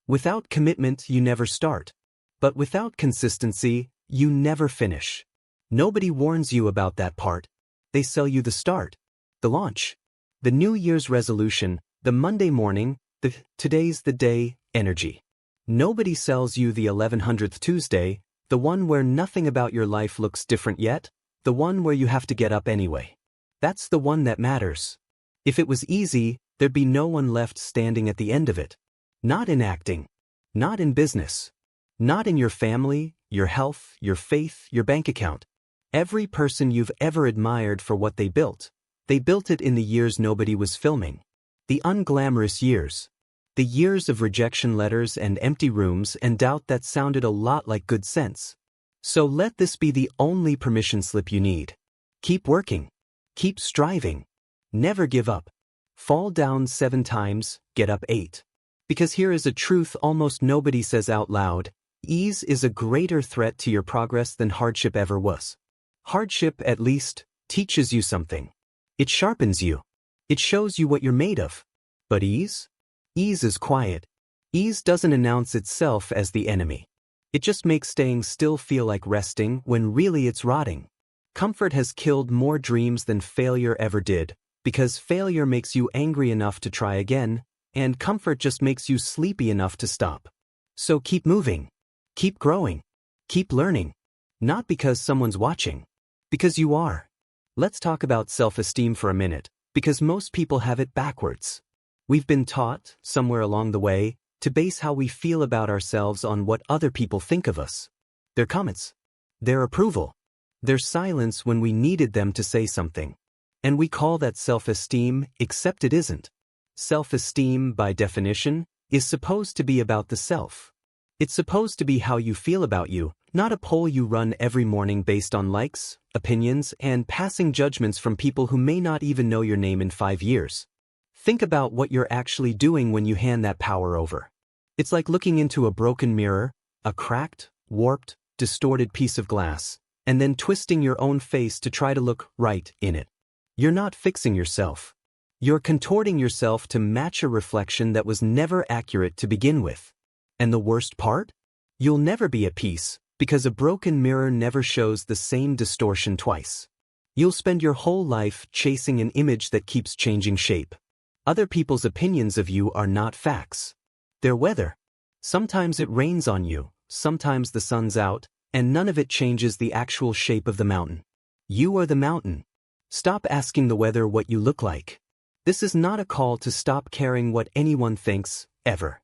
Without commitment, you never start. But without consistency, you never finish. Nobody warns you about that part. They sell you the start, the launch, the New Year's resolution, the Monday morning, the today's the day energy. Nobody sells you the 1100th Tuesday, the one where nothing about your life looks different yet, the one where you have to get up anyway. That's the one that matters. If it was easy, there'd be no one left standing at the end of it. Not in acting, not in business, not in your family, your health, your faith, your bank account. Every person you've ever admired for what they built it in the years nobody was filming. The unglamorous years. The years of rejection letters and empty rooms and doubt that sounded a lot like good sense. So let this be the only permission slip you need. Keep working. Keep striving. Never give up. Fall down 7 times, get up 8. Because here is a truth almost nobody says out loud: ease is a greater threat to your progress than hardship ever was. Hardship, at least, teaches you something. It sharpens you. It shows you what you're made of. But ease? Ease is quiet. Ease doesn't announce itself as the enemy. It just makes staying still feel like resting when really it's rotting. Comfort has killed more dreams than failure ever did, because failure makes you angry enough to try again, and comfort just makes you sleepy enough to stop. So keep moving. Keep growing. Keep learning. Not because someone's watching. Because you are. Let's talk about self-esteem for a minute, because most people have it backwards. We've been taught, somewhere along the way, to base how we feel about ourselves on what other people think of us. Their comments. Their approval. Their silence when we needed them to say something. And we call that self-esteem, except it isn't. Self-esteem, by definition, is supposed to be about the self. It's supposed to be how you feel about you, not a poll you run every morning based on likes, opinions, and passing judgments from people who may not even know your name in 5 years. Think about what you're actually doing when you hand that power over. It's like looking into a broken mirror, a cracked, warped, distorted piece of glass, and then twisting your own face to try to look right in it. You're not fixing yourself. You're contorting yourself to match a reflection that was never accurate to begin with. And the worst part? You'll never be at peace, because a broken mirror never shows the same distortion twice. You'll spend your whole life chasing an image that keeps changing shape. Other people's opinions of you are not facts. They're weather. Sometimes it rains on you, sometimes the sun's out, and none of it changes the actual shape of the mountain. You are the mountain. Stop asking the weather what you look like. This is not a call to stop caring what anyone thinks, ever.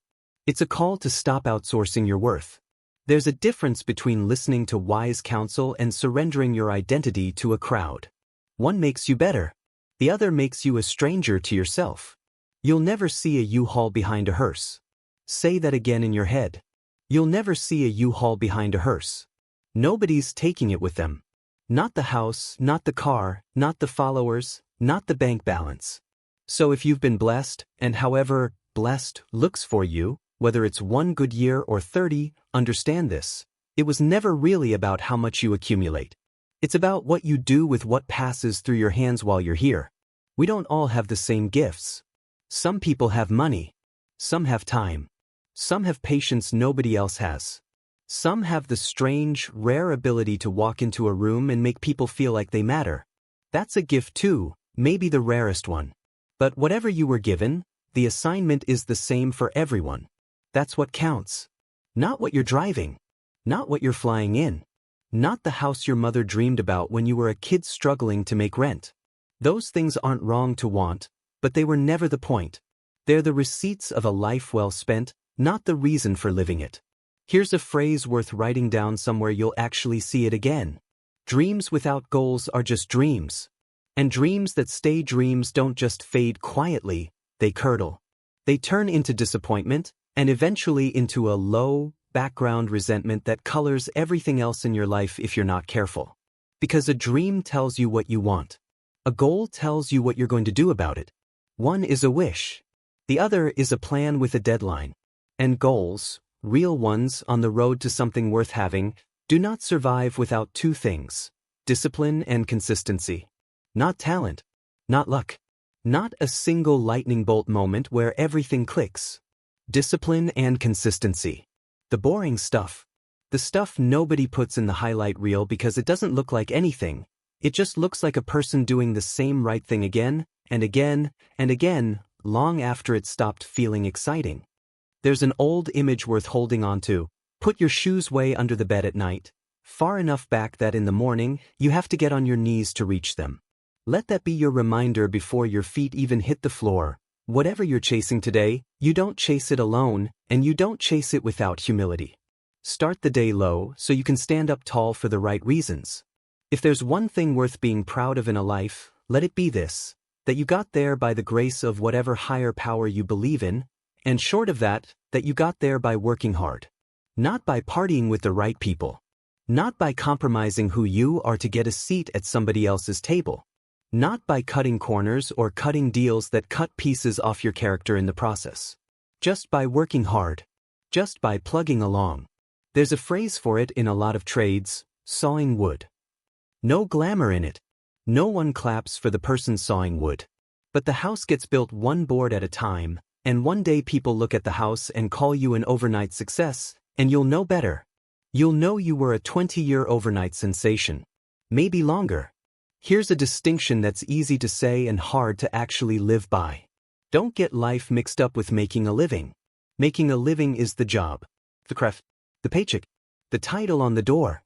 It's a call to stop outsourcing your worth. There's a difference between listening to wise counsel and surrendering your identity to a crowd. One makes you better. The other makes you a stranger to yourself. You'll never see a U-Haul behind a hearse. Say that again in your head. You'll never see a U-Haul behind a hearse. Nobody's taking it with them. Not the house, not the car, not the followers, not the bank balance. So if you've been blessed, and however blessed looks for you, whether it's 1 good year or 30, understand this. It was never really about how much you accumulate. It's about what you do with what passes through your hands while you're here. We don't all have the same gifts. Some people have money. Some have time. Some have patience nobody else has. Some have the strange, rare ability to walk into a room and make people feel like they matter. That's a gift too, maybe the rarest one. But whatever you were given, the assignment is the same for everyone. That's what counts. Not what you're driving. Not what you're flying in. Not the house your mother dreamed about when you were a kid struggling to make rent. Those things aren't wrong to want, but they were never the point. They're the receipts of a life well spent, not the reason for living it. Here's a phrase worth writing down somewhere you'll actually see it again. Dreams without goals are just dreams. And dreams that stay dreams don't just fade quietly, they curdle. They turn into disappointment, and eventually into a low, background resentment that colors everything else in your life if you're not careful. Because a dream tells you what you want. A goal tells you what you're going to do about it. One is a wish. The other is a plan with a deadline. And goals, real ones on the road to something worth having, do not survive without 2 things: discipline and consistency. Not talent. Not luck. Not a single lightning bolt moment where everything clicks. Discipline and consistency. The boring stuff. The stuff nobody puts in the highlight reel because it doesn't look like anything. It just looks like a person doing the same right thing again, and again, and again, long after it stopped feeling exciting. There's an old image worth holding on to. Put your shoes way under the bed at night, far enough back that in the morning, you have to get on your knees to reach them. Let that be your reminder before your feet even hit the floor. Whatever you're chasing today, you don't chase it alone, and you don't chase it without humility. Start the day low so you can stand up tall for the right reasons. If there's one thing worth being proud of in a life, let it be this: that you got there by the grace of whatever higher power you believe in, and short of that, that you got there by working hard. Not by partying with the right people. Not by compromising who you are to get a seat at somebody else's table. Not by cutting corners or cutting deals that cut pieces off your character in the process. Just by working hard. Just by plugging along. There's a phrase for it in a lot of trades: sawing wood. No glamour in it. No one claps for the person sawing wood. But the house gets built one board at a time, and one day people look at the house and call you an overnight success, and you'll know better. You'll know you were a 20-year overnight sensation. Maybe longer. Here's a distinction that's easy to say and hard to actually live by. Don't get life mixed up with making a living. Making a living is the job, the craft, the paycheck, the title on the door.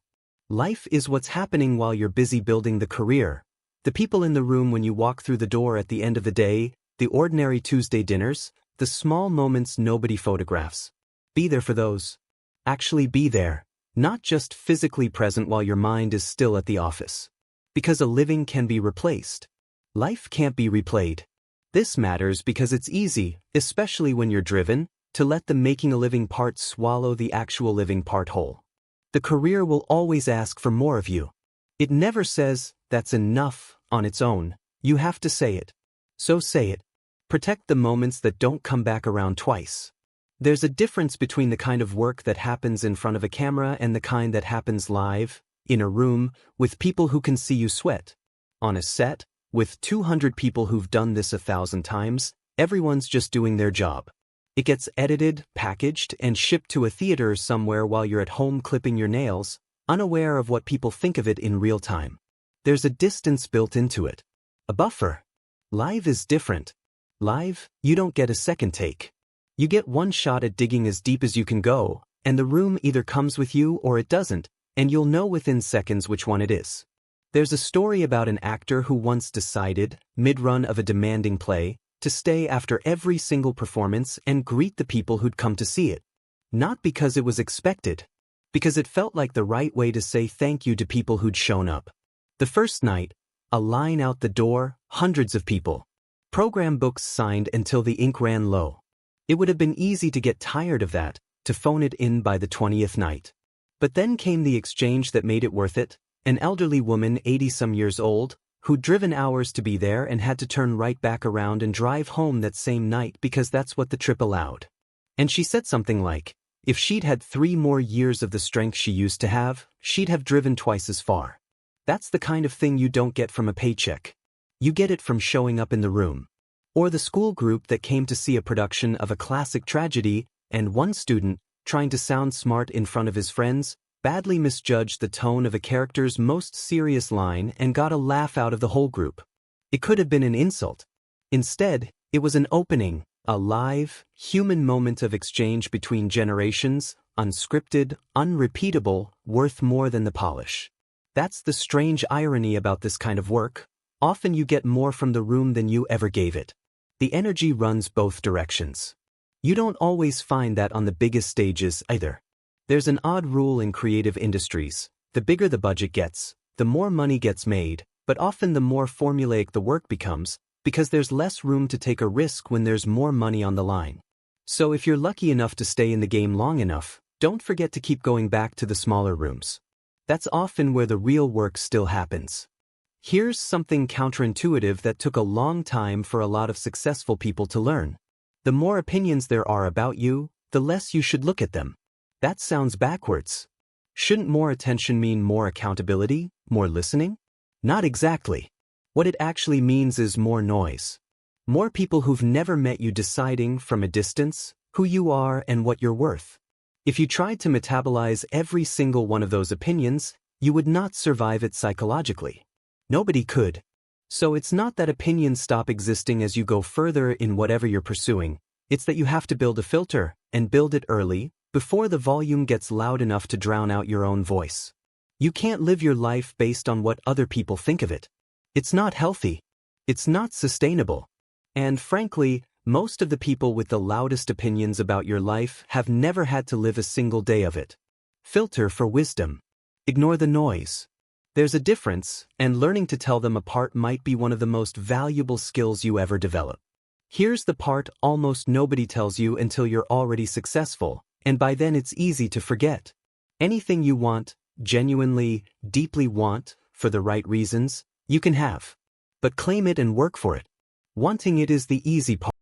Life is what's happening while you're busy building the career. The people in the room when you walk through the door at the end of the day, the ordinary Tuesday dinners, the small moments nobody photographs. Be there for those. Actually be there, not just physically present while your mind is still at the office. Because a living can be replaced. Life can't be replayed. This matters because it's easy, especially when you're driven, to let the making a living part swallow the actual living part whole. The career will always ask for more of you. It never says, "That's enough," on its own. You have to say it. So say it. Protect the moments that don't come back around twice. There's a difference between the kind of work that happens in front of a camera and the kind that happens live, in a room, with people who can see you sweat. On a set, with 200 people who've done this 1,000 times, everyone's just doing their job. It gets edited, packaged, and shipped to a theater somewhere while you're at home clipping your nails, unaware of what people think of it in real time. There's a distance built into it. A buffer. Live is different. Live, you don't get a second take. You get one shot at digging as deep as you can go, and the room either comes with you or it doesn't, and you'll know within seconds which one it is. There's a story about an actor who once decided, mid-run of a demanding play, to stay after every single performance and greet the people who'd come to see it. Not because it was expected, because it felt like the right way to say thank you to people who'd shown up. The first night, a line out the door, hundreds of people. Program books signed until the ink ran low. It would have been easy to get tired of that, to phone it in by the 20th night. But then came the exchange that made it worth it: an elderly woman 80-some years old, who'd driven hours to be there and had to turn right back around and drive home that same night because that's what the trip allowed. And she said something like, if she'd had 3 more years of the strength she used to have, she'd have driven twice as far. That's the kind of thing you don't get from a paycheck. You get it from showing up in the room. Or the school group that came to see a production of a classic tragedy, and one student, trying to sound smart in front of his friends, badly misjudged the tone of a character's most serious line and got a laugh out of the whole group. It could have been an insult. Instead, it was an opening, a live, human moment of exchange between generations, unscripted, unrepeatable, worth more than the polish. That's the strange irony about this kind of work. Often you get more from the room than you ever gave it. The energy runs both directions. You don't always find that on the biggest stages either. There's an odd rule in creative industries: the bigger the budget gets, the more money gets made, but often the more formulaic the work becomes, because there's less room to take a risk when there's more money on the line. So if you're lucky enough to stay in the game long enough, don't forget to keep going back to the smaller rooms. That's often where the real work still happens. Here's something counterintuitive that took a long time for a lot of successful people to learn. The more opinions there are about you, the less you should look at them. That sounds backwards. Shouldn't more attention mean more accountability, more listening? Not exactly. What it actually means is more noise. More people who've never met you deciding from a distance, who you are and what you're worth. If you tried to metabolize every single one of those opinions, you would not survive it psychologically. Nobody could. So it's not that opinions stop existing as you go further in whatever you're pursuing, it's that you have to build a filter, and build it early, before the volume gets loud enough to drown out your own voice. You can't live your life based on what other people think of it. It's not healthy. It's not sustainable. And frankly, most of the people with the loudest opinions about your life have never had to live a single day of it. Filter for wisdom. Ignore the noise. There's a difference, and learning to tell them apart might be one of the most valuable skills you ever develop. Here's the part almost nobody tells you until you're already successful, and by then it's easy to forget. Anything you want, genuinely, deeply want, for the right reasons, you can have. But claim it and work for it. Wanting it is the easy part.